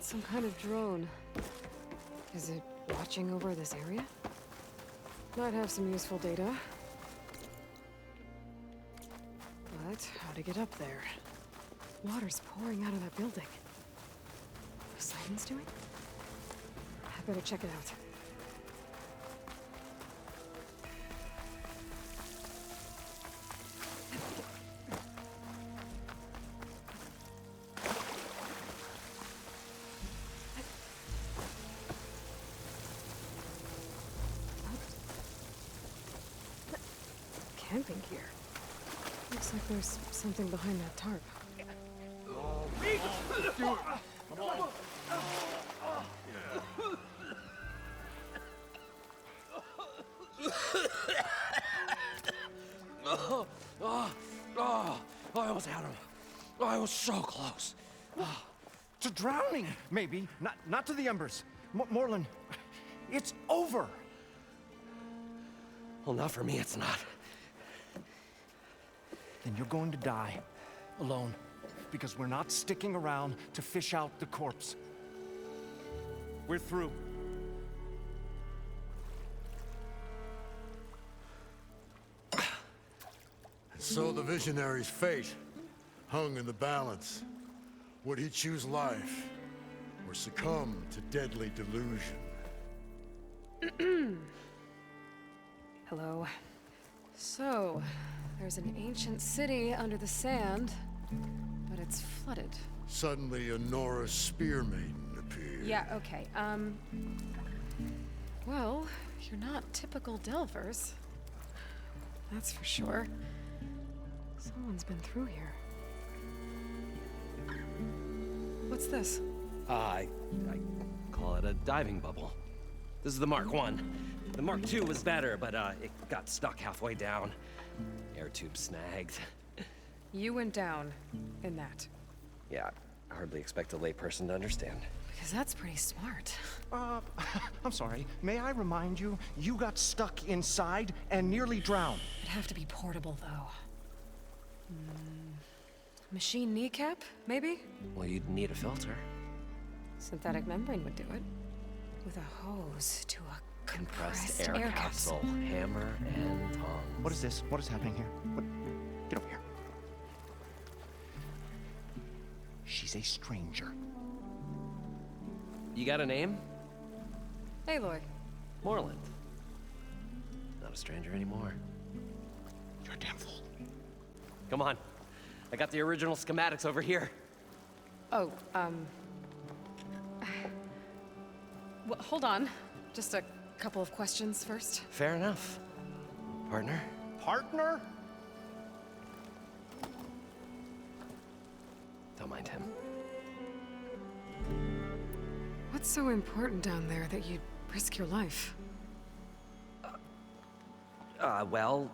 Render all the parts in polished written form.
some kind of drone. Is it watching over this area? Might have some useful data. But how to get up there? Water's pouring out of that building. Poseidon's doing? I better check it out. Camping gear. Looks like there's something behind that tarp. I almost had him. I was so close. To drowning, maybe. Not to the embers. Moreland, it's over. Well, not for me, it's not. Then you're going to die. Alone. Because we're not sticking around to fish out the corpse. We're through. So the visionary's fate hung in the balance. Would he choose life or succumb to deadly delusion? Hello. So, there's an ancient city under the sand, but it's flooded. Suddenly, a Norse spear maiden appeared. Yeah, okay. Well, you're not typical Delvers. That's for sure. Someone's been through here. What's this? I call it a diving bubble. This is the Mark I. The Mark II was better, but it got stuck halfway down. Air tube snagged. You went down in that. Yeah, I hardly expect a layperson to understand. Because that's pretty smart. I'm sorry. May I remind you, you got stuck inside and nearly drowned. It'd have to be portable, though. Machine kneecap, maybe? Well, you'd need a filter. Synthetic membrane would do it. With a hose to a compressed air capsule. Hammer and tongs. What is this? What is happening here? What? Get over here. She's a stranger. You got a name? Aloy. Moreland. Not a stranger anymore. You're a damn fool. Come on. I got the original schematics over here. Oh, well, hold on. Just a couple of questions first. Fair enough. Partner? Partner? Don't mind him. What's so important down there that you'd risk your life? Well...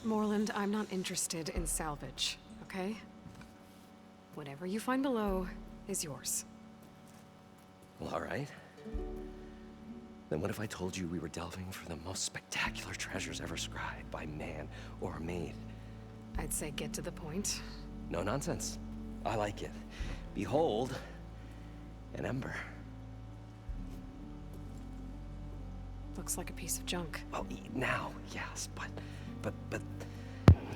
Moreland, I'm not interested in salvage, okay? Whatever you find below is yours. Well, all right. Then what if I told you we were delving for the most spectacular treasures ever scribed by man or maid? I'd say get to the point. No nonsense. I like it. Behold, an ember. Looks like a piece of junk. Well, now, yes, but with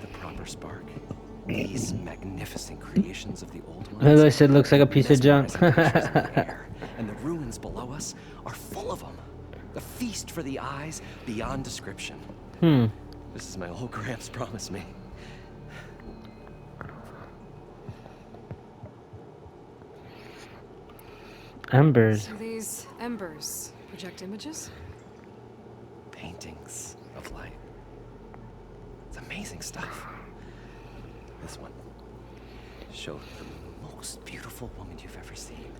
a proper spark. These magnificent creations of the old ones. Aloy said looks like a piece of junk. And the ruins below us are full of them. A feast for the eyes beyond description. This is my old Gramps promised me. Embers. So these embers project images? Paintings of light. It's amazing stuff. This one showed the most beautiful woman you've ever seen.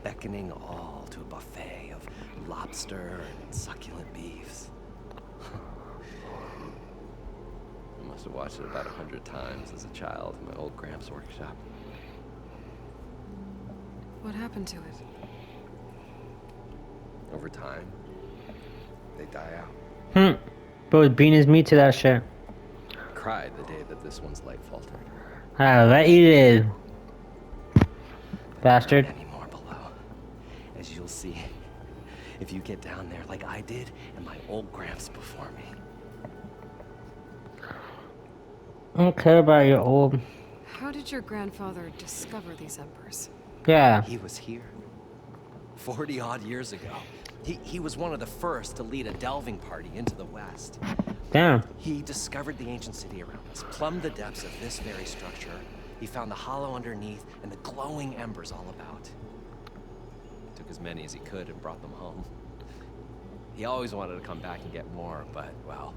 Beckoning all to a buffet of lobster and succulent beefs. I must have watched it about 100 times as a child in my old Gramps workshop. What happened to it? Over time, they die out. Bro was beating his meat to that shit. Cried the day that this one's light faltered. I bet you did. But Bastard. there aren't any more below. As you'll see, if you get down there like I did and my old Gramps before me. I don't care about your old. How did your grandfather discover these embers? Yeah. He was here 40 odd years ago. He was one of the first to lead a delving party into the West. Damn. He discovered the ancient city around us, plumbed the depths of this very structure. He found the hollow underneath and the glowing embers all about. Took as many as he could and brought them home. He always wanted to come back and get more, but, well,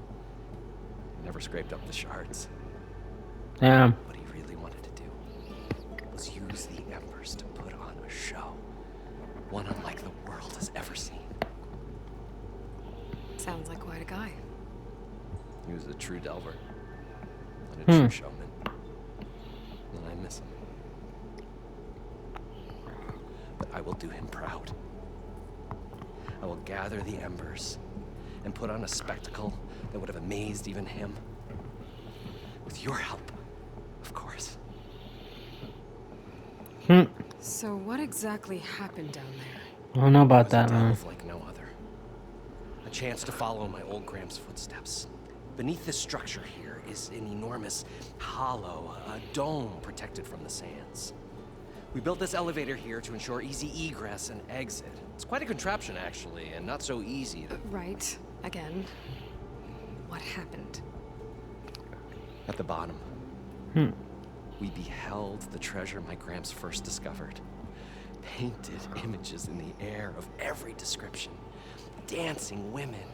never scraped up the shards. Damn. What he really wanted to do was use the embers to put on a show. One unlike the world has ever seen. Sounds like quite a guy. He was a true delver. And a true showman. And I miss him. But I will do him proud. I will gather the embers and put on a spectacle that would have amazed even him. With your help, of course. So what exactly happened down there? I don't know It about was that, a man. delve like no other. A chance to follow my old Gramps' footsteps. Beneath this structure here is an enormous hollow, a dome protected from the sands. We built this elevator here to ensure easy egress and exit. It's quite a contraption, actually, and not so easy to... Right. Again. What happened? At the bottom, we beheld the treasure my Gramps first discovered. Painted images in the air of every description. Dancing women,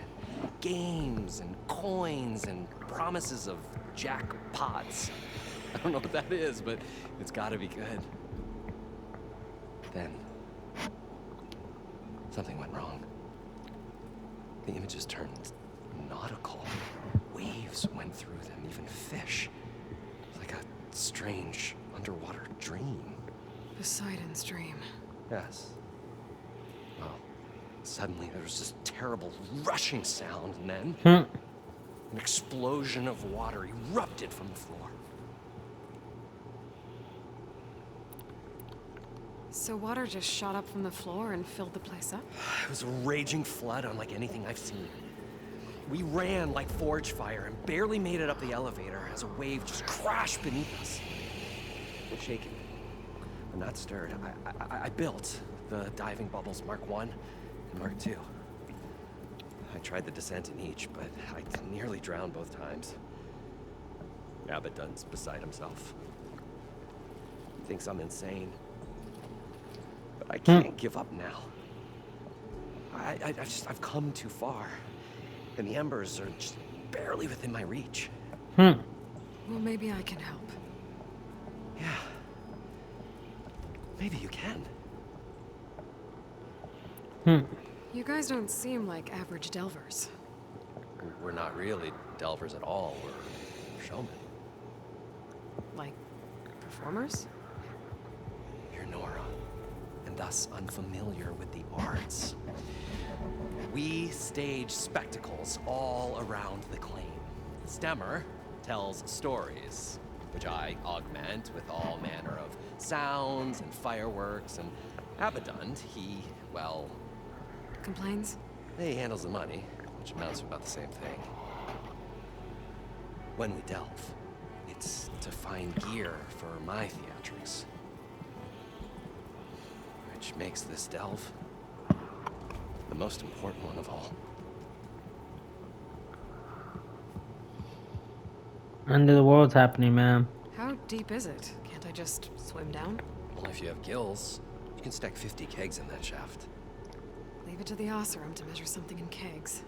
games and coins and promises of jackpots. I don't know what that is, but it's gotta be good. Then, something went wrong. The images turned nautical. Waves went through them, even fish. Like a strange underwater dream. Poseidon's dream. Yes. Well, suddenly there was this terrible rushing sound, and then an explosion of water erupted from the floor. So water just shot up from the floor and filled the place up? It was a raging flood unlike anything I've seen. We ran like forge fire and barely made it up the elevator as a wave just crashed beneath us. Shaking, but not stirred. I built the diving bubbles Mark I and Mark II. I tried the descent in each, but I nearly drowned both times. Abaddon's beside himself. He thinks I'm insane. But I can't give up now. I've come too far. And the embers are just barely within my reach. Well, maybe I can help. Yeah. Maybe you can. You guys don't seem like average delvers. We're not really delvers at all. We're showmen. Like, performers? You're Nora, and thus unfamiliar with the arts. We stage spectacles all around the claim. Stemmer tells stories, which I augment with all manner of sounds and fireworks, and Abaddon, he, well... Complains? He handles the money, which amounts to about the same thing. When we delve, it's to find gear for my theatrics. Which makes this delve the most important one of all. End of the world's happening, man. How deep is it? Can't I just swim down? Well, if you have gills, you can stack 50 kegs in that shaft. Leave it to the Oseram to measure something in kegs.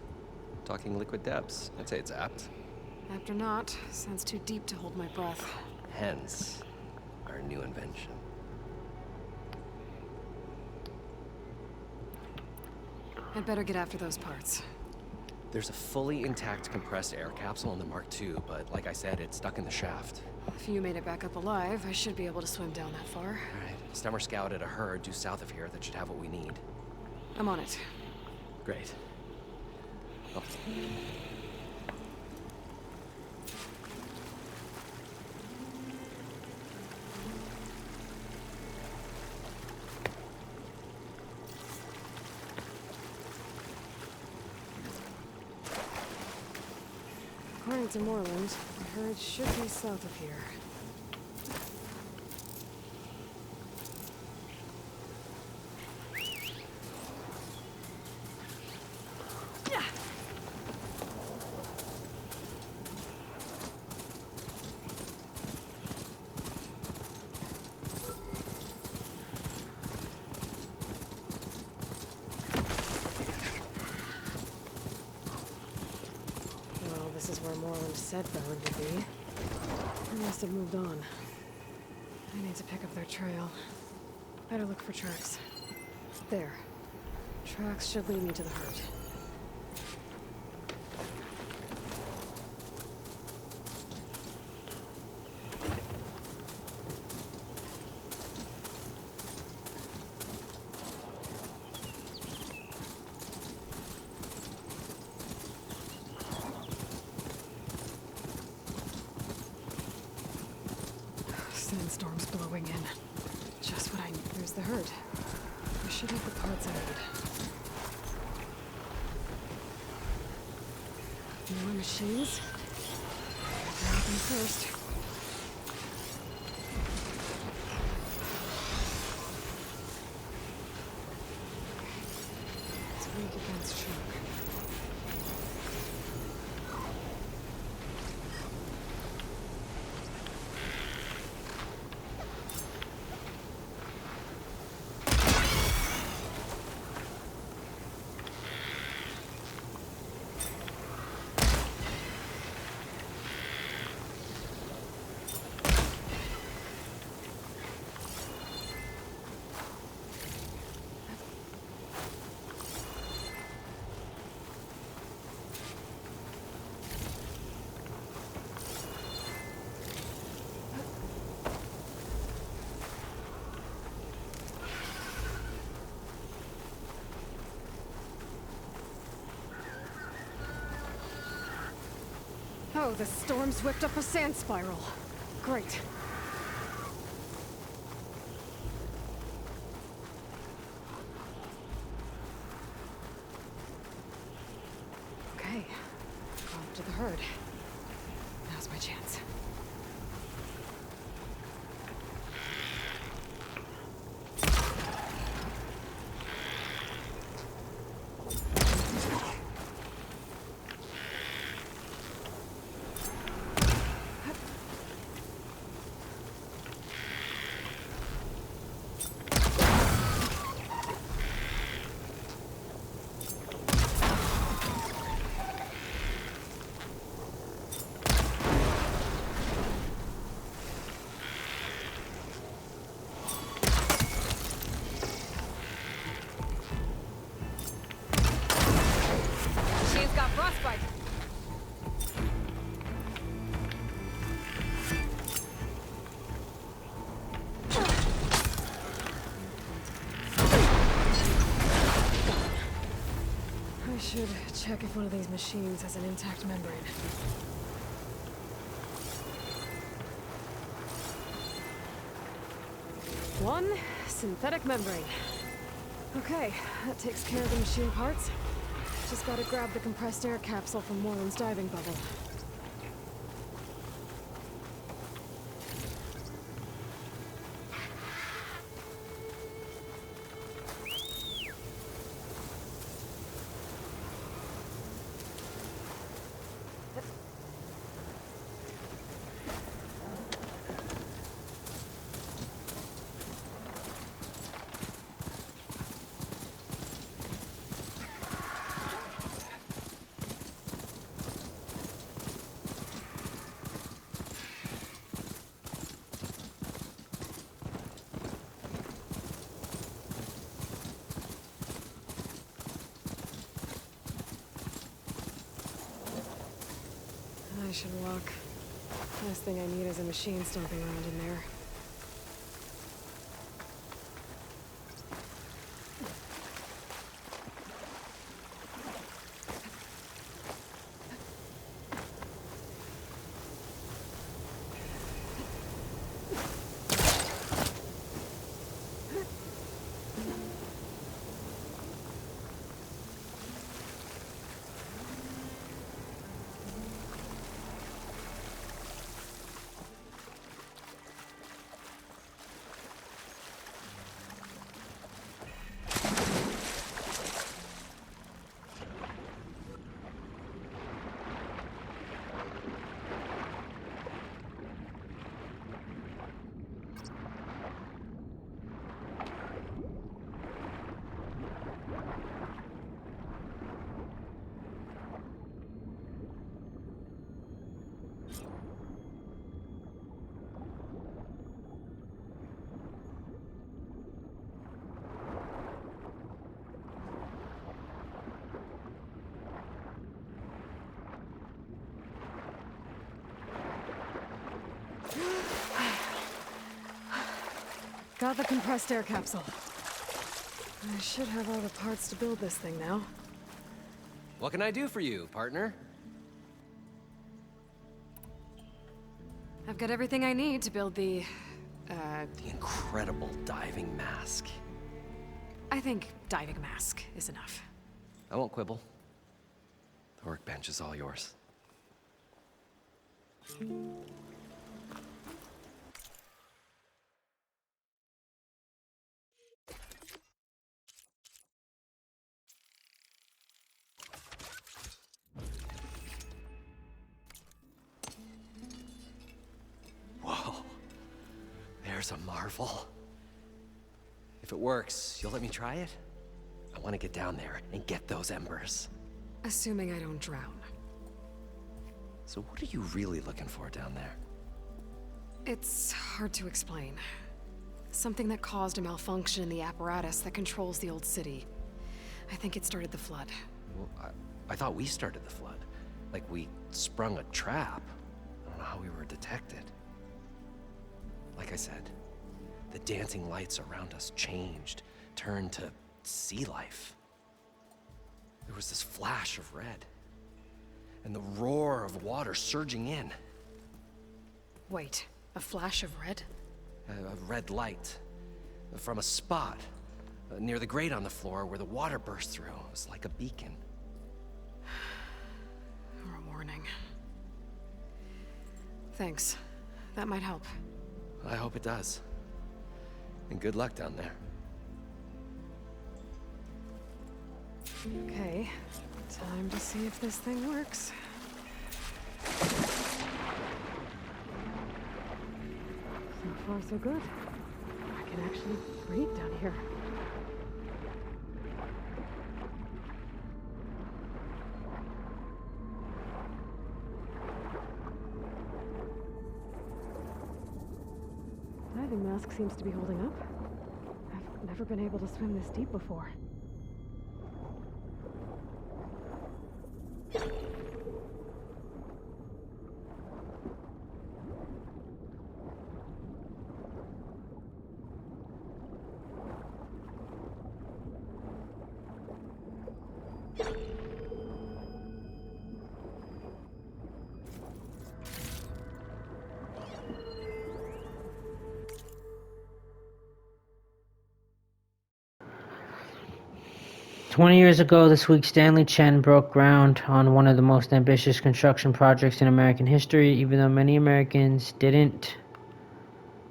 Talking liquid depths, I'd say it's apt. Apt or not, sounds too deep to hold my breath. Hence, our new invention. I'd better get after those parts. There's a fully intact compressed air capsule in the Mark II, but like I said, it's stuck in the shaft. If you made it back up alive, I should be able to swim down that far. All right, Stemmer scouted a herd due south of here that should have what we need. I'm on it. Great. Oh. heading to Moreland. The herd should be south of here. This is where Moreland said the herd would be. They must have moved on. I need to pick up their trail. Better look for tracks. There. Tracks should lead me to the herd. Sandstorm's blowing in. Just what I need. There's the herd. I should have the parts I need. More machines. Grab them first. It's weak against shock. Oh, the storm's whipped up a sand spiral. Great. Okay. Off to the herd. Now's my chance. I should check if one of these machines has an intact membrane. One synthetic membrane. Okay, that takes care of the machine parts. Just gotta grab the compressed air capsule from Moreland's diving bubble. I should walk. Last thing I need is a machine stomping around in there. Got the compressed air capsule. I should have all the parts to build this thing now. What can I do for you, partner? I've got everything I need to build the incredible diving mask. I think diving mask is enough. I won't quibble. The workbench is all yours. Whoa. There's a marvel. If it works, you'll let me try it? I want to get down there and get those embers. Assuming I don't drown. So what are you really looking for down there? It's hard to explain. Something that caused a malfunction in the apparatus that controls the old city. I think it started the flood. Well, I thought we started the flood. Like we sprung a trap. I don't know how we were detected. Like I said, the dancing lights around us changed, turned to sea life. There was this flash of red, and the roar of water surging in. Wait, a flash of red? A red light from a spot near the grate on the floor where the water burst through. It was like a beacon. Or a warning. Thanks. That might help. I hope it does. And good luck down there. Okay, time to see if this thing works. So far, so good. I can actually breathe down here. Diving mask seems to be holding up. I've never been able to swim this deep before. 20 years ago this week, Stanley Chen broke ground on one of the most ambitious construction projects in American history, even though many Americans didn't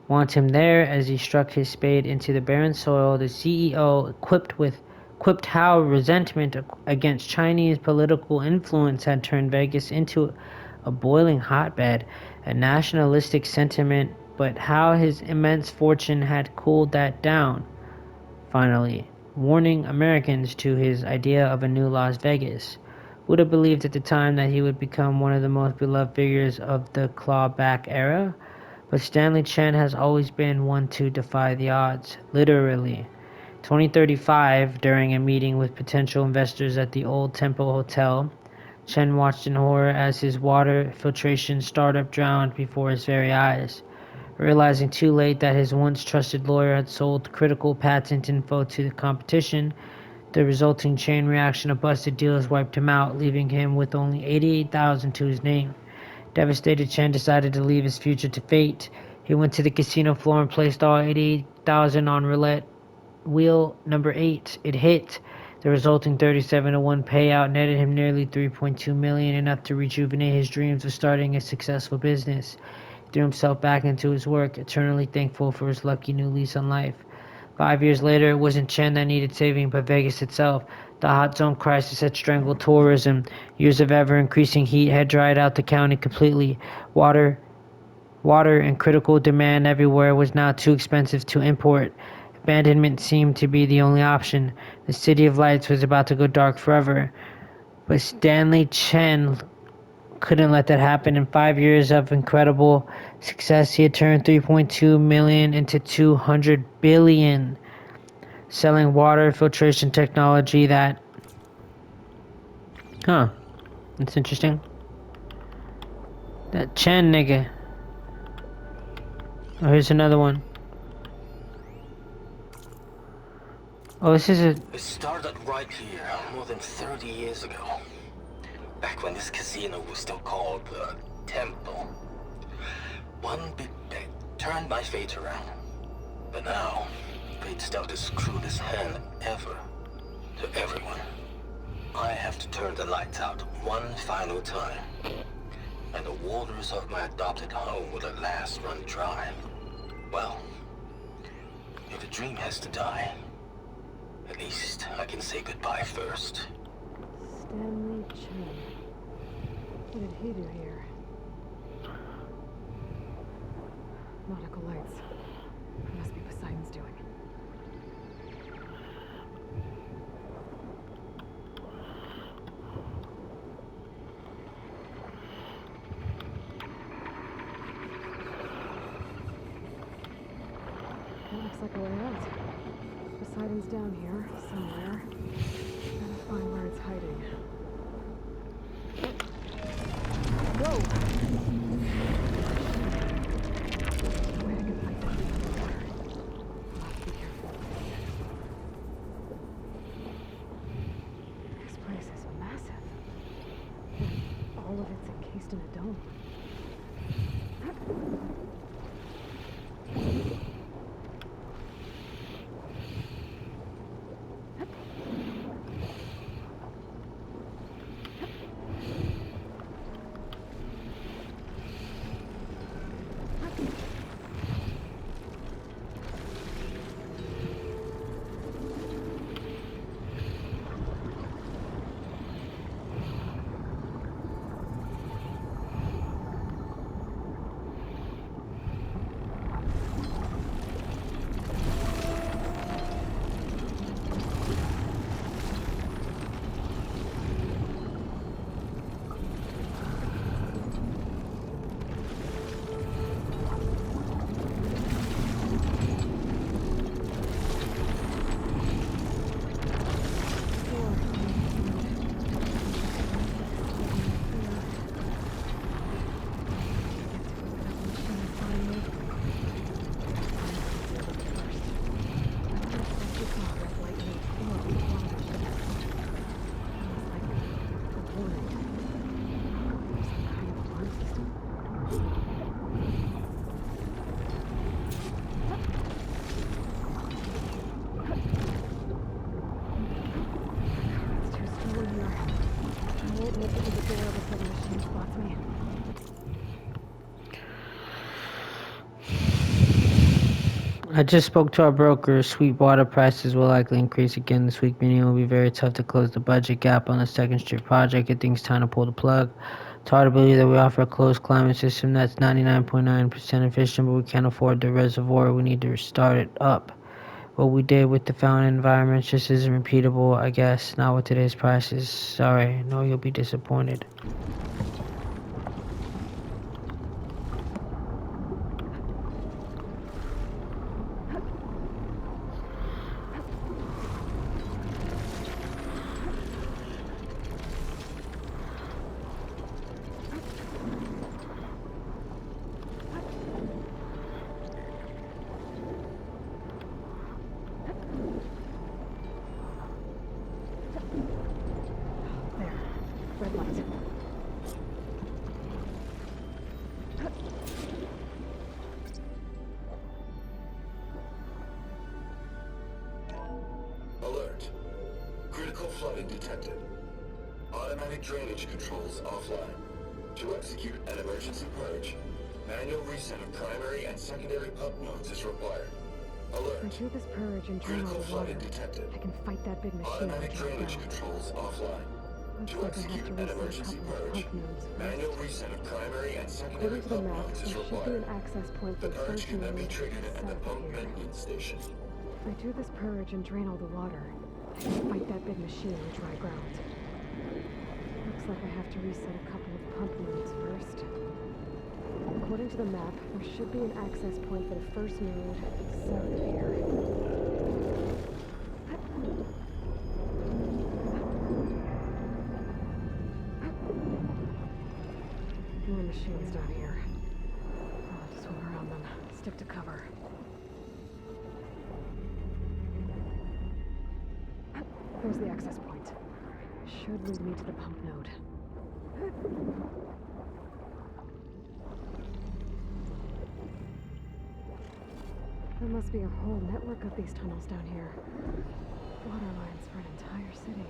want him there. As he struck his spade into the barren soil, the CEO quipped how resentment against Chinese political influence had turned Vegas into a boiling hotbed, a nationalistic sentiment, but how his immense fortune had cooled that down, finally, warning Americans to his idea of a new Las Vegas. Would have believed at the time that he would become one of the most beloved figures of the clawback era? But Stanley Chen has always been one to defy the odds, literally. 2035, during a meeting with potential investors at the Old Temple Hotel, Chen watched in horror as his water filtration startup drowned before his very eyes. Realizing too late that his once trusted lawyer had sold critical patent info to the competition, the resulting chain reaction of busted deals wiped him out, leaving him with only $88,000 to his name. Devastated, Chen decided to leave his future to fate. He went to the casino floor and placed all $88,000 on roulette wheel number 8. It hit. The resulting 37-1 payout netted him nearly $3.2 million, enough to rejuvenate his dreams of starting a successful business. He threw himself back into his work, eternally thankful for his lucky new lease on life. 5 years later, it wasn't Chen that needed saving, but Vegas itself. The hot zone crisis had strangled tourism. Years of ever-increasing heat had dried out the county completely. Water in critical demand everywhere was now too expensive to import. Abandonment seemed to be the only option. The City of Lights was about to go dark forever. But Stanley Chen couldn't let that happen. In 5 years of incredible success, he had turned $3.2 million into $200 billion, selling water filtration technology that... That's interesting. That Chen nigga. Oh, here's another one. Oh, this is a... It started right here, more than 30 years ago. Back when this casino was still called the Temple. One big bet turned my fate around. But now, fate's dealt this crudest hand ever to everyone. I have to turn the lights out one final time. And the waters of my adopted home will at last run dry. Well, if a dream has to die, at least I can say goodbye first. Stanley Chen. What did he do here? Nautical lights. Must be Poseidon's doing. That looks like a way out. Poseidon's down here, somewhere. Gotta find where it's hiding. Whoa! No way I can fight that thing in the water. I'll have to be careful. This place is massive. All of it's encased in a dome. I just spoke to our broker. Sweetwater prices will likely increase again this week, meaning it will be very tough to close the budget gap on the Second Street project. I think it's time to pull the plug. It's hard to believe that we offer a closed climate system that's 99.9% efficient, but we can't afford the reservoir. We need to restart it up. What we did with the fountain environment just isn't repeatable, I guess. Not with today's prices. Sorry, I know you'll be disappointed. Red light. Alert. Critical flooding detected. Automatic drainage controls offline. To execute an emergency purge, manual reset of primary and secondary pump nodes is required. Alert. If I do this purge and drain all Critical the water, flooding detected. I can fight that big machine. Automatic drainage controls offline. Looks To like I have execute to an reset a emergency couple of purge, pump nodes manual first. reset of primary and secondary According to the pump map, nodes there is should be required. an access point for The the purge first can then be node triggered at the south pump of here. maintenance station. If I do this purge and drain all the water, I can fight that big machine on dry ground. Looks like I have to reset a couple of pump nodes first. According to the map, there should be an access point for the first node south of here. More machines down here. I'll have to swim around them. Stick to cover. There's the access point. Should lead me to the pump node. There must be a whole network of these tunnels down here. Water lines for an entire city.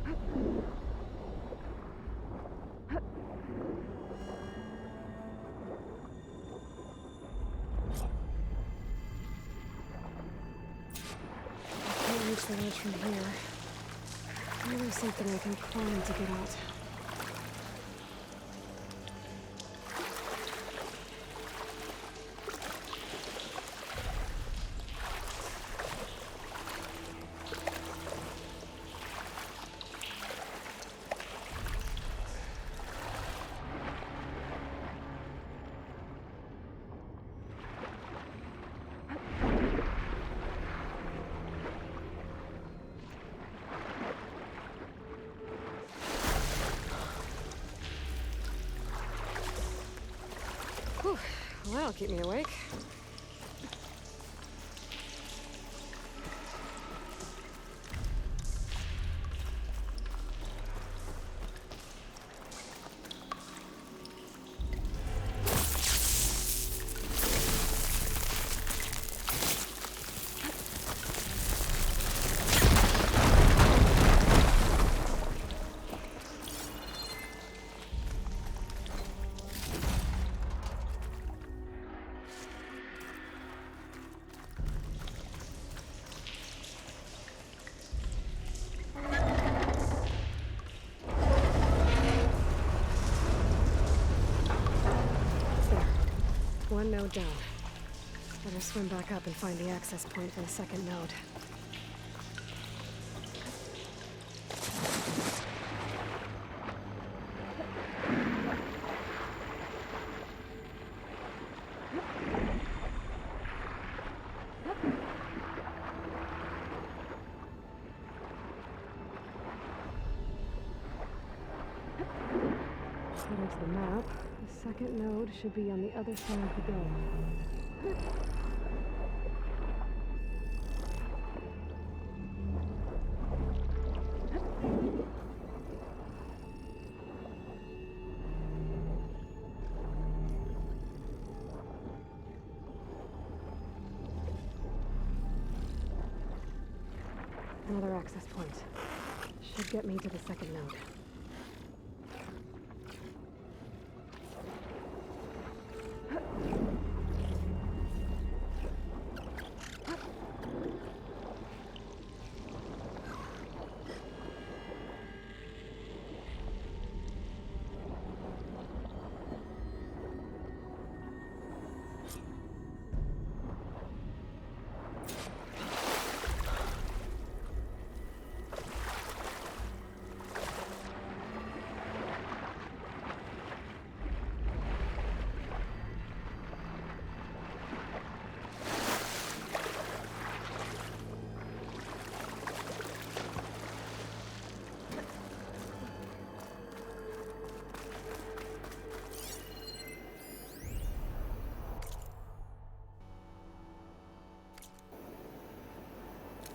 I can't reach the ledge from here. Maybe there's something I can climb to get out. Whew. Well, that'll keep me awake. One node down. Better swim back up and find the access point for the second node. According to the map, the second node should be on the other side of the dome. Another access point. Should get me to the second node.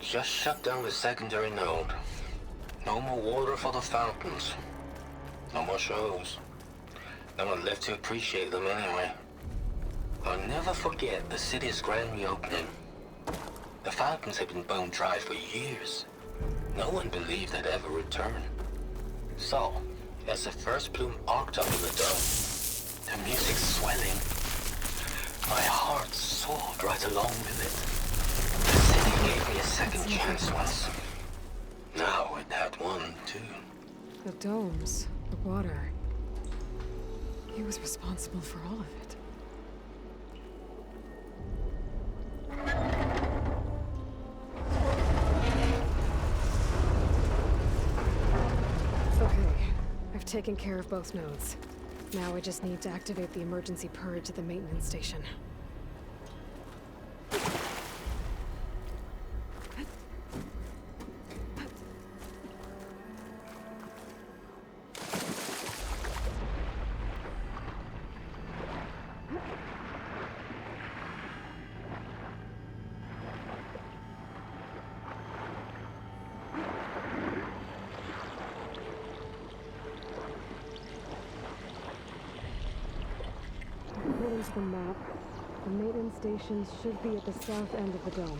Just shut down the secondary node. No more water for the fountains. No more shows. No one left to appreciate them anyway. I'll never forget the city's grand reopening. The fountains had been bone dry for years. No one believed they'd ever return. So, as the first plume arced up in the dome, the music swelling, my heart soared right along with it. The city gave me a second chance once. Now it had one, too. The domes, the water. He was responsible for all of it. Okay, I've taken care of both nodes. Now I just need to activate the emergency purge at the maintenance station. to the map, the maintenance stations should be at the south end of the dome.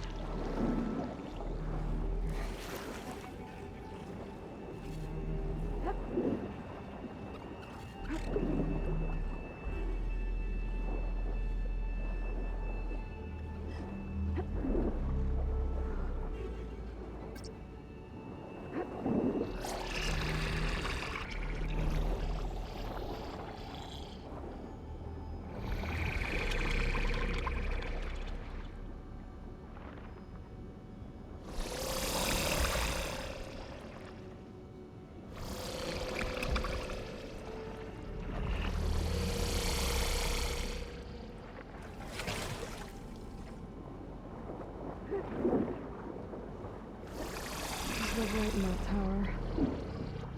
Right in that tower.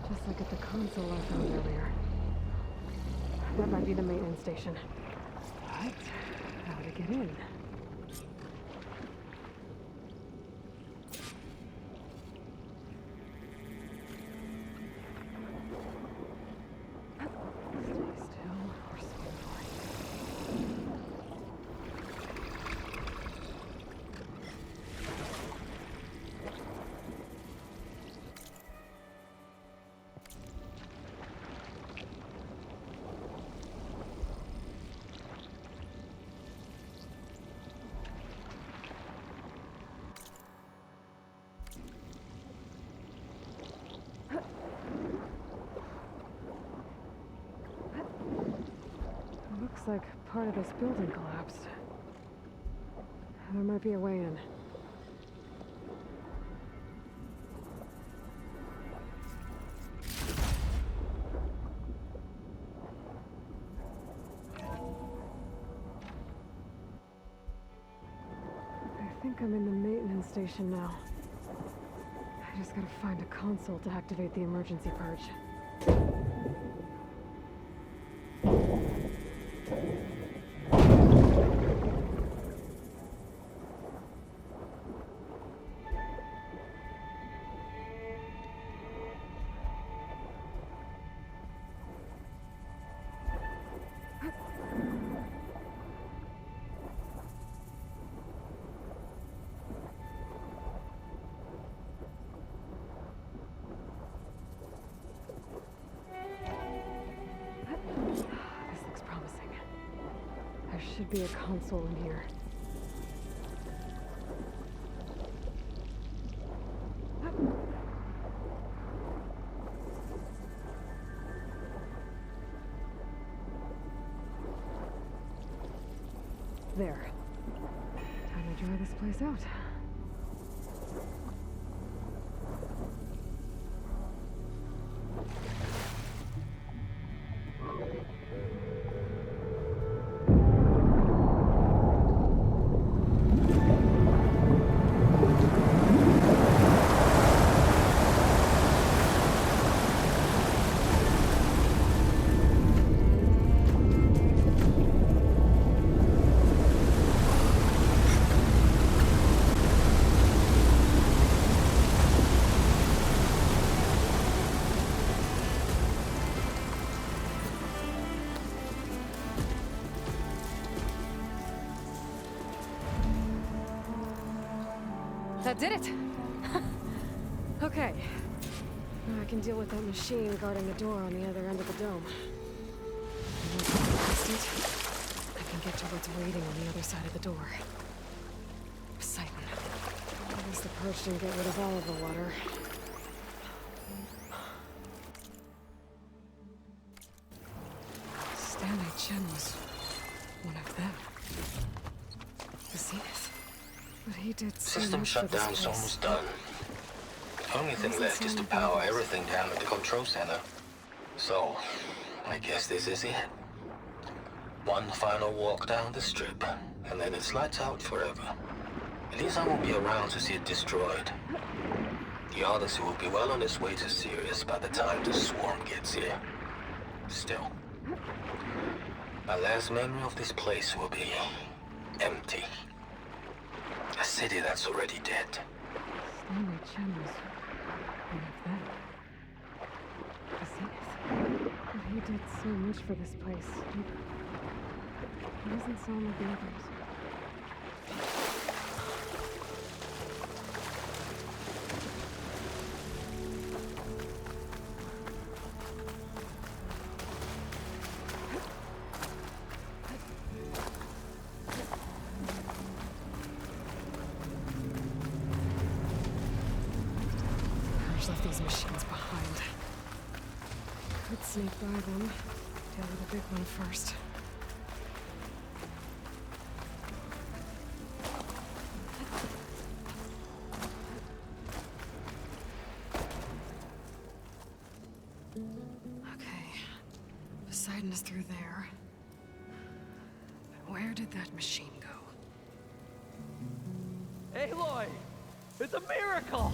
Just like at the console I found earlier. That might be the maintenance station. Right. How to get in? Stay still or swim away. Looks like part of this building collapsed. There might be a way in. I think I'm in the maintenance station now. I just gotta find a console to activate the emergency purge. This looks promising. There should be a console in here. There. Time to dry this place out. That did it! Okay. Now I can deal with that machine guarding the door on the other end of the dome. And once I get past it, I can get to what's waiting on the other side of the door. Poseidon. At least the purge didn't get rid of all of the water. Stanley Chen was one of them. The Zenith. But he did so System much for this shutdown's place. almost done. Only thing Doesn't left is to sound power dangerous. everything down at the control center. So, I guess this is it. One final walk down the strip, and then it's lights out forever. At least I won't be around to see it destroyed. The Odyssey will be well on its way to Sirius by the time the swarm gets here. Still, my last memory of this place will be empty. A city that's already dead. Stanley Chen was one of them. The Zenith. But he did so much for this place. He doesn't sound like the others. Left these machines behind. Could sneak by them. Deal with the big one first. Okay. Poseidon is through there. But where did that machine go? Aloy! It's a miracle!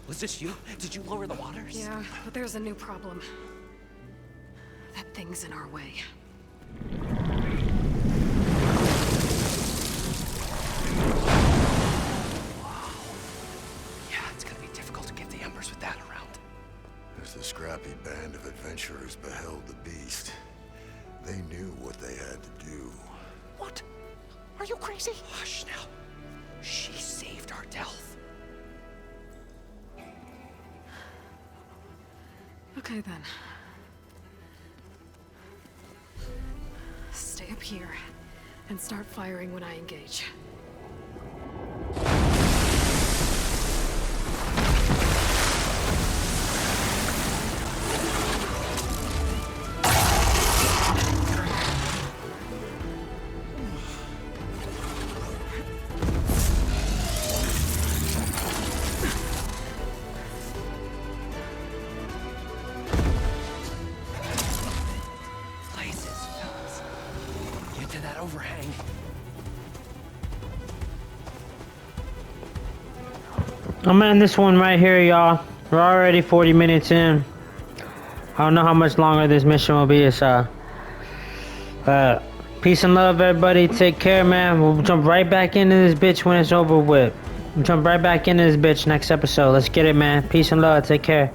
Was this you? Did you lower the waters? Yeah, but there's a new problem. That thing's in our way. Yeah, it's gonna be difficult to get the embers with that around. As the scrappy band of adventurers beheld the beast, they knew what they had to do. What? Are you crazy? Hush now. She saved our Delph. Okay then. Stay up here and start firing when I engage. Overhang. I'm ending this one right here, y'all. We're already 40 minutes in. I don't know how much longer this mission will be. It's peace and love, everybody. Take care, man. We'll jump right back into this bitch when it's over with. We'll jump right back into this bitch next episode. Let's get it, man. Peace and love. Take care.